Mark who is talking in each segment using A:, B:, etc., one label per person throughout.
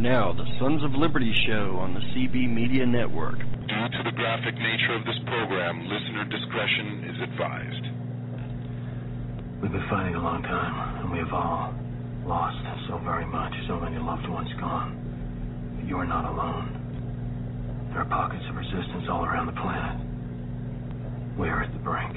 A: now the Sons of Liberty show on the CB Media Network.
B: Due to the graphic nature of this program, listener discretion is advised.
C: We've been fighting a long time, and we have all lost so very much, so many loved ones gone. But you are not alone. There are pockets of resistance all around the planet. We are at the brink.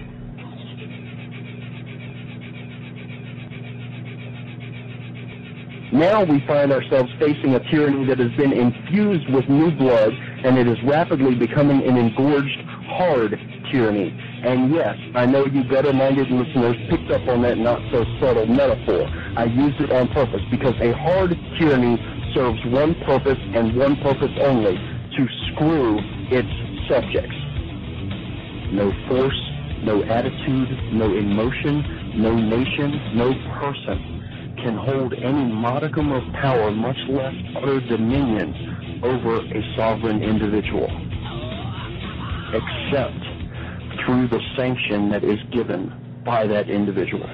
D: Now we find ourselves facing a tyranny that has been infused with new blood, and it is rapidly becoming an engorged, hard tyranny. And yes, I know you better-minded listeners picked up on that not-so-subtle metaphor. I used it on purpose because a hard tyranny serves one purpose and one purpose only, to screw its subjects. No force, no attitude, no emotion, no nation, no person can hold any modicum of power, much less utter dominion over a sovereign individual, except through the sanction that is given by that individual.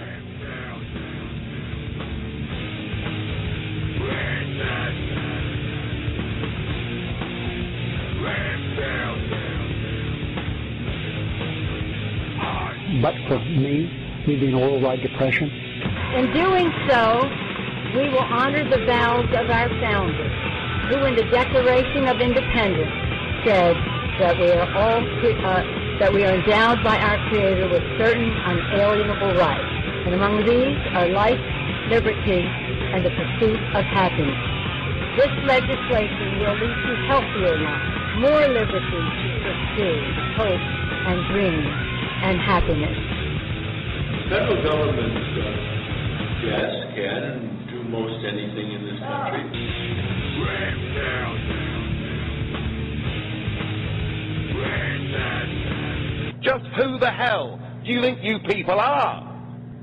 E: But for me, leading a worldwide depression.
F: In doing so, we will honor the vows of our founders, who in the Declaration of Independence said that we are endowed by our Creator with certain unalienable rights, and among these are life, liberty, and the pursuit of happiness. This legislation will lead to healthier lives, more liberty to pursue hope and dreams and happiness.
G: Federal government, yes, can and do most anything in this country.
H: Just who the hell do you think you people are?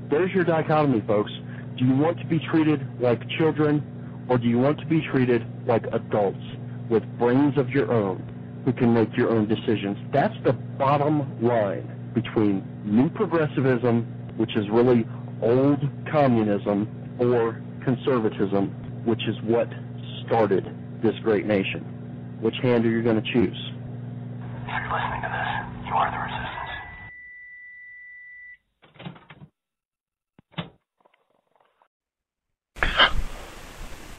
D: There's your dichotomy, folks. Do you want to be treated like children, or do you want to be treated like adults with brains of your own who can make your own decisions? That's the bottom line between new progressivism, which is really old communism, or conservatism, which is what started this great nation. Which hand are you going to choose?
C: If you're listening to this, you are the resistance.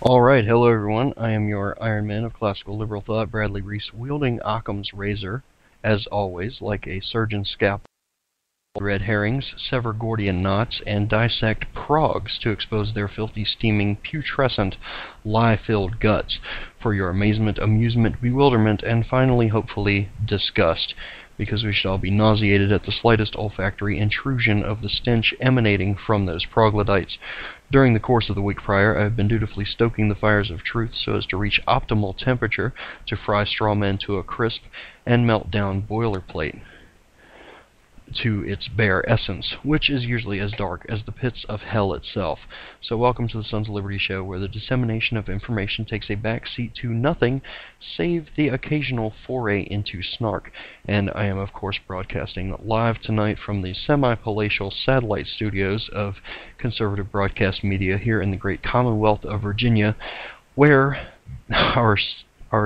A: Alright, hello everyone. I am your Iron Man of classical liberal thought, Bradley Reese, wielding Occam's razor, as always, like a surgeon's scalpel. Red herrings, sever Gordian knots, and dissect progs to expose their filthy, steaming, putrescent, lie-filled guts for your amazement, amusement, bewilderment, and finally, hopefully, disgust, because we should all be nauseated at the slightest olfactory intrusion of the stench emanating from those troglodytes. During the course of the week prior, I have been dutifully stoking the fires of truth so as to reach optimal temperature to fry straw men to a crisp and melt down boilerplate to its bare essence, which is usually as dark as the pits of hell itself. So welcome to the Sons of Liberty show, where the dissemination of information takes a back seat to nothing save the occasional foray into snark. And I am, of course, broadcasting live tonight from the semi-palatial satellite studios of conservative broadcast media here in the great Commonwealth of Virginia, where our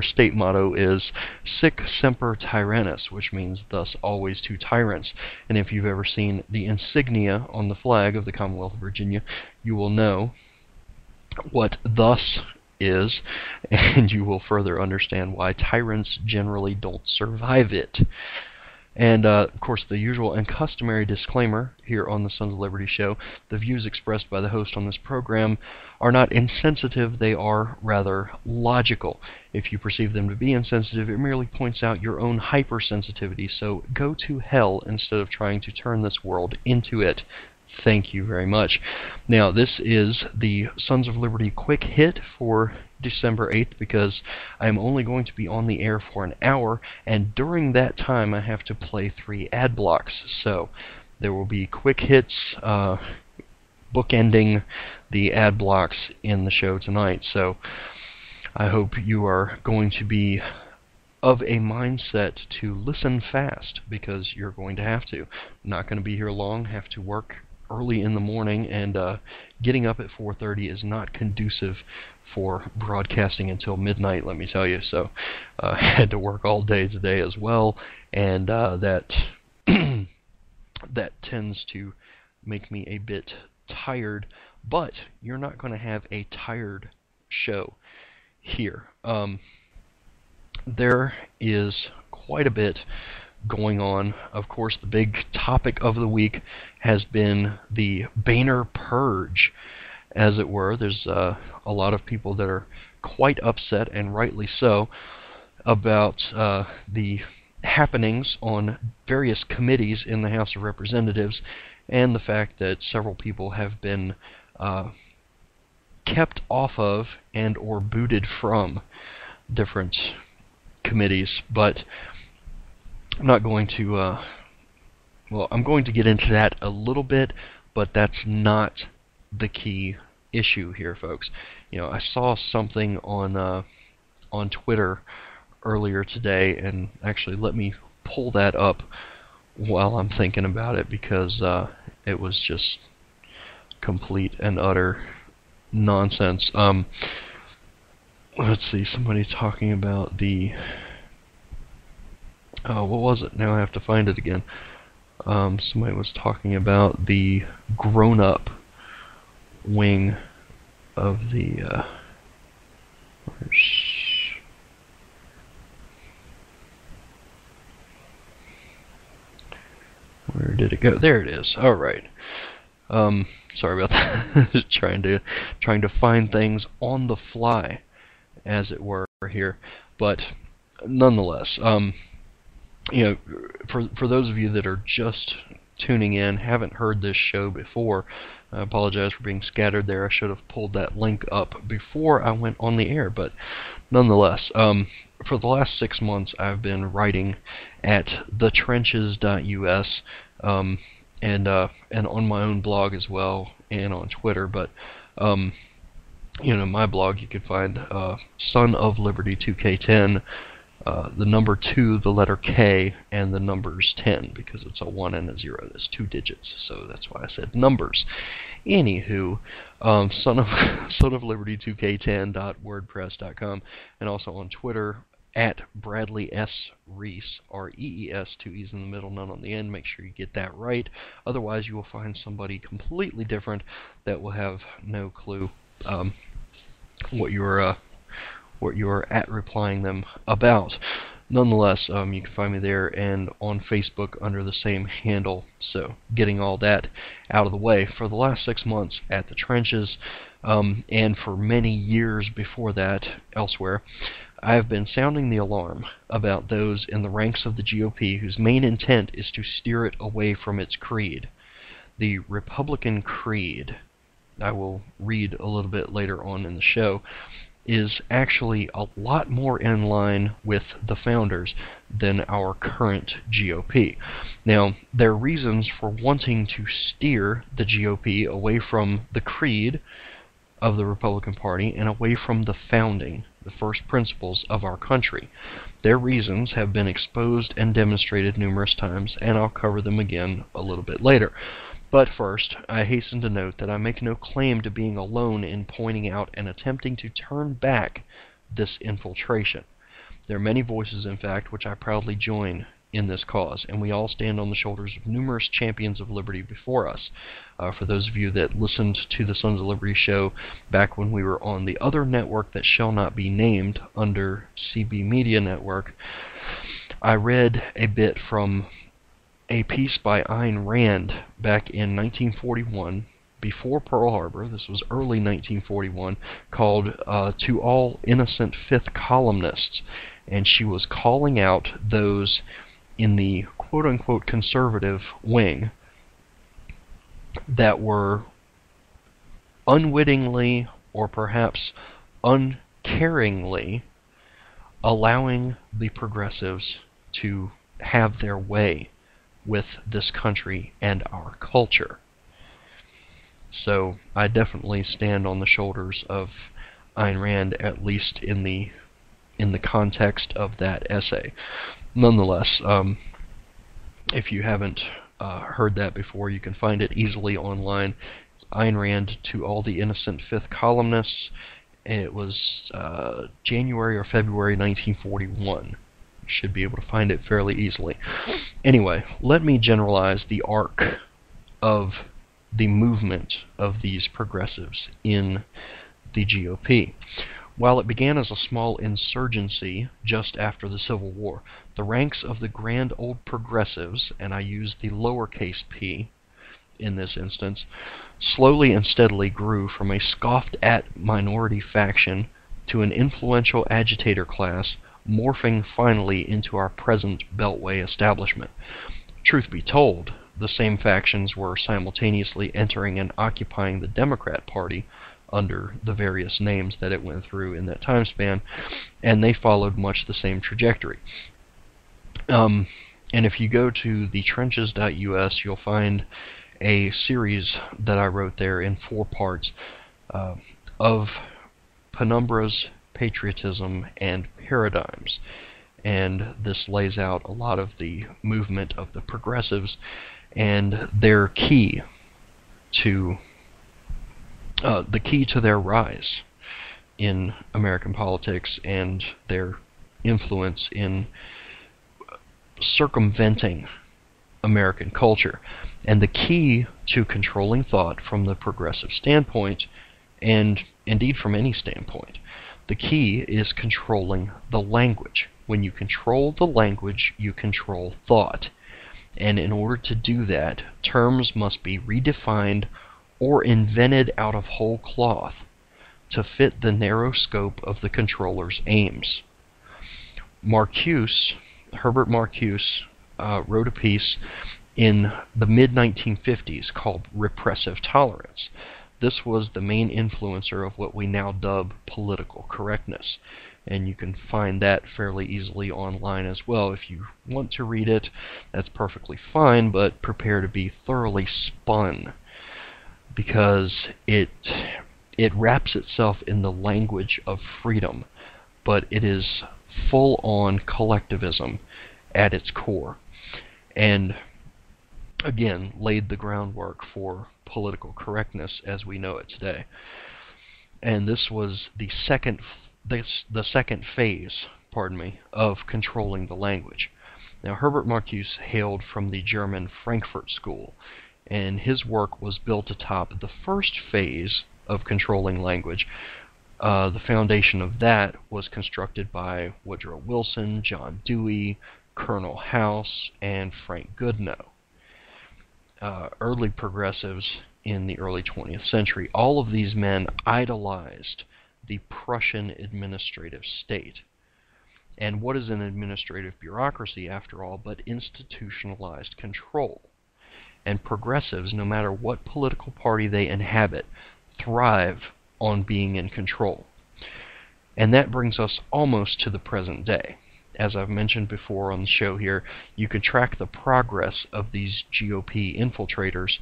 A: state motto is Sic Semper Tyrannis, which means thus always to tyrants. And if you've ever seen the insignia on the flag of the Commonwealth of Virginia, you will know what thus is, and you will further understand why tyrants generally don't survive it. And, of course, the usual and customary disclaimer here on the Sons of Liberty show: the views expressed by the host on this program are not insensitive, they are rather logical. If you perceive them to be insensitive, it merely points out your own hypersensitivity, so go to hell instead of trying to turn this world into it. Thank you very much. Now, this is the Sons of Liberty quick hit for December 8th, because I'm only going to be on the air for an hour, and during that time I have to play 3 ad blocks. So there will be quick hits bookending the ad blocks in the show tonight. So I hope you are going to be of a mindset to listen fast, because you're going to have to. Not going to be here long, have to work early in the morning, and getting up at 4:30 is not conducive for broadcasting until midnight, let me tell you. So I had to work all day today as well, and that that tends to make me a bit tired. But you're not going to have a tired show here. There is quite a bit going on. Of course, the big topic of the week has been the Boehner Purge, as it were. There's a lot of people that are quite upset, and rightly so, about the happenings on various committees in the House of Representatives, and the fact that several people have been kept off of and or booted from different committees. But I'm not going to, well, I'm going to get into that a little bit, but that's not the key issue here, folks. You know, I saw something on Twitter earlier today, and actually let me pull that up while I'm thinking about it, because it was just complete and utter nonsense. Let's see, somebody talking about the what was it? Now I have to find it again. Somebody was talking about the grown-up wing of the where did it go? There it is. All right. Sorry about that. Just trying to find things on the fly, as it were, here. But nonetheless, you know, for those of you that are just tuning in, haven't heard this show before, I apologize for being scattered there. I should have pulled that link up before I went on the air, but nonetheless, for the last 6 months I've been writing at thetrenches.us, and on my own blog as well, and on Twitter. But you know, my blog you can find Son of Liberty 2K10, the number 2, the letter K, and the numbers 10, because it's a 1 and a 0. That's 2 digits, so that's why I said numbers. Anywho, Son of Liberty 2K10.wordpress.com, and also on Twitter at Bradley S. Reese, R-E-E-S, 2 E's in the middle, none on the end. Make sure you get that right. Otherwise, you will find somebody completely different that will have no clue what you're at replying them about. Nonetheless, you can find me there and on Facebook under the same handle. So, getting all that out of the way, for the last 6 months at the Trenches, and for many years before that elsewhere, I have been sounding the alarm about those in the ranks of the GOP whose main intent is to steer it away from its creed. The Republican creed, I will read a little bit later on in the show, is actually a lot more in line with the founders than our current GOP. Now, their reasons for wanting to steer the GOP away from the creed of the Republican Party and away from the founding, the first principles of our country. Their reasons have been exposed and demonstrated numerous times, and I'll cover them again a little bit later. But first, I hasten to note that I make no claim to being alone in pointing out and attempting to turn back this infiltration. There are many voices, in fact, which I proudly join in this cause, and we all stand on the shoulders of numerous champions of liberty before us. For those of you that listened to the Sons of Liberty show back when we were on the other network that shall not be named under CB Media Network, I read a bit from a piece by Ayn Rand back in 1941, before Pearl Harbor. This was early 1941, called To All Innocent Fifth Columnists, and she was calling out those in the quote-unquote conservative wing that were unwittingly or perhaps uncaringly allowing the progressives to have their way with this country and our culture. So I definitely stand on the shoulders of Ayn Rand, at least in the context of that essay. Nonetheless, if you haven't heard that before, you can find it easily online. Ayn Rand, To All the Innocent Fifth Columnists, It was January or February 1941. You should be able to find it fairly easily. Anyway, let me generalize the arc of the movement of these progressives in the GOP. While it began as a small insurgency just after the Civil War, the ranks of the grand old progressives, and I use the lowercase p in this instance, slowly and steadily grew from a scoffed-at minority faction to an influential agitator class, morphing finally into our present Beltway establishment. Truth be told, the same factions were simultaneously entering and occupying the Democrat Party under the various names that it went through in that time span, and they followed much the same trajectory. And if you go to thetrenches.us, you'll find a series that I wrote there in 4 parts of penumbras, patriotism, and paradigms. And this lays out a lot of the movement of the progressives and their key to their rise in American politics and their influence in circumventing American culture. And the key to controlling thought from the progressive standpoint, and indeed from any standpoint, the key is controlling the language. When you control the language, you control thought. And in order to do that, terms must be redefined or invented out of whole cloth to fit the narrow scope of the controller's aims. Herbert Marcuse, wrote a piece in the mid-1950s called Repressive Tolerance. This was the main influencer of what we now dub political correctness. And you can find that fairly easily online as well. If you want to read it, that's perfectly fine, but prepare to be thoroughly spun, because it wraps itself in the language of freedom, but it is full-on collectivism at its core, and again laid the groundwork for political correctness as we know it today. And this was the second phase, of controlling the language. Now, Herbert Marcuse hailed from the German Frankfurt School, and his work was built atop the first phase of controlling language. The foundation of that was constructed by Woodrow Wilson, John Dewey, Colonel House, and Frank Goodenough. Early progressives in the early 20th century, all of these men idolized the Prussian administrative state. And what is an administrative bureaucracy, after all, but institutionalized control? And progressives, no matter what political party they inhabit, thrive on being in control. And that brings us almost to the present day. As I've mentioned before on the show here, you can track the progress of these GOP infiltrators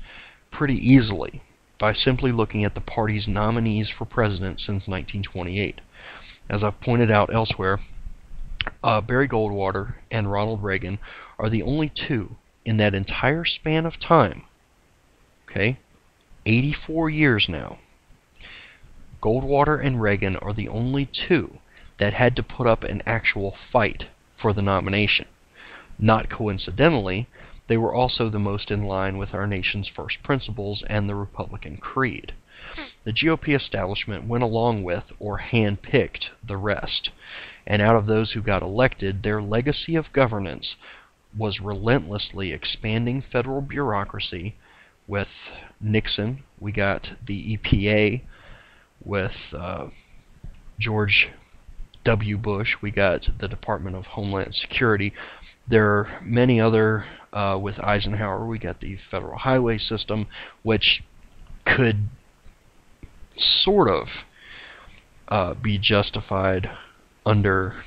A: pretty easily by simply looking at the party's nominees for president since 1928. As I've pointed out elsewhere, Barry Goldwater and Ronald Reagan are the only two in that entire span of time, 84 years now. Goldwater and Reagan are the only two that had to put up an actual fight for the nomination. Not coincidentally, they were also the most in line with our nation's first principles and the Republican creed. The GOP establishment went along with, or handpicked, the rest. And out of those who got elected, their legacy of governance was relentlessly expanding federal bureaucracy. With Nixon, we got the EPA. With George W. Bush, we got the Department of Homeland Security. There are many other, with Eisenhower, we got the Federal Highway System, which could sort of be justified under